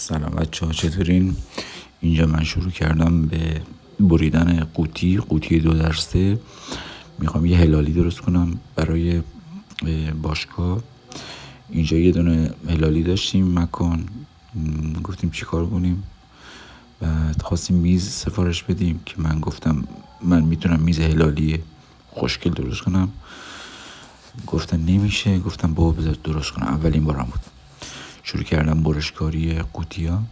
سلام بچه‌ها، چطورین؟ اینجا من شروع کردم به بریدن قوطی 2x3. میخوام یه هلالی درست کنم برای باشگاه. اینجا یه دونه هلالی داشتیم مکان، گفتیم چی کار کنیم. بعد خواستیم میز سفارش بدیم که من گفتم من میتونم میز هلالی خوشگل درست کنم. گفتن نمیشه، گفتم بابا بذار درست کنم. اولین بارم بود. شروع کردم برشکاری قوطی‌ها،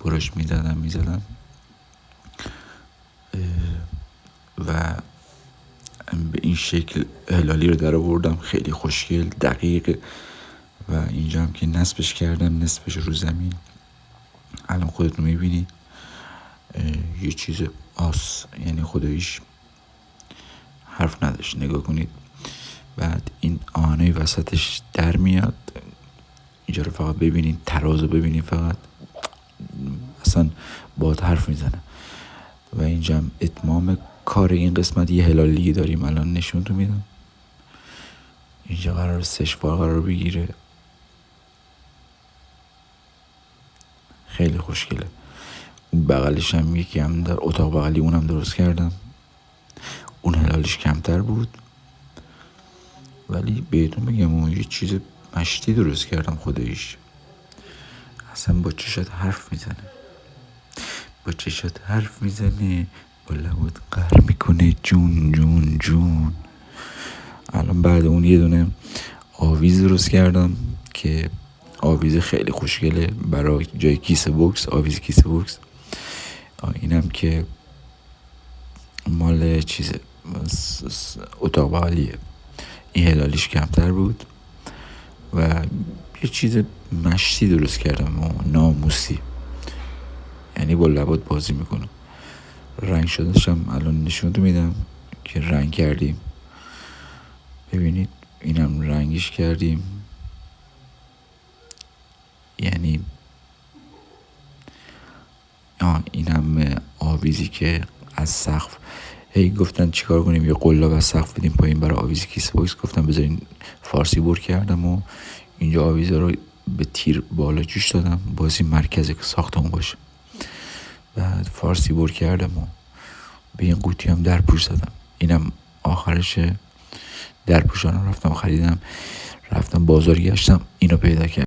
برش میزدم و به این شکل هلالی رو در آوردم. خیلی خوشگل، دقیق. و اینجا هم که نصبش کردم، نصفش رو زمین. الان خودتون میبینید یه چیز یعنی خداییش حرف نداشت. نگاه کنید. بعد این آهنه وسطش در میاد. اینجا رو فقط ببینید، تراز رو ببینید، فقط اصلا باهات حرف میزنه. و اینجا هم اتمام کار این قسمت یه هلالی داریم. الان نشونتون میدم. اینجا قرار سشوار قرار بگیره. خیلی خوشگله. اون بغلش هم یکی هم در اتاق بغلی اونم درست کردم. اون هلالیش کمتر بود، ولی بهتون بگم اون یه چیز مشتی درست کردم. خداییش اصلا با چشات حرف میزنه، با لبات قهر میکنه. جون جون جون. الان بعد اون یه دونه آویز درست کردم که آویز خیلی خوشگله برای جای کیسه بوکس. آویز کیسه بوکس. اینم که مال چیزه، اتاق بغلیه. این هلالیش کمتر بود و یه چیز مشتی درست کردم، ناموسی. یعنی با لبات بازی میکنم. رنگ شدنشم الان نشونتون میدم که رنگ کردیم. ببینید اینم رنگش کردیم. یعنی اینم آویزی که از سقف گفتن چیکار کنیم، یه قلاب از سقف بدیم پایین برای آویز کیسه بوکس. گفتم بذارین فارسی بر کردم و اینجا آویزا رو به تیر بالا جوش دادم، بازی مرکز ساختمون باشه. بعد فارسی بر کردم و به این قوطی هم در پوش زدم. اینم آخرشه. در پوشانم رفتم خریدم، رفتم بازار گشتم، اینو پیدا کردم.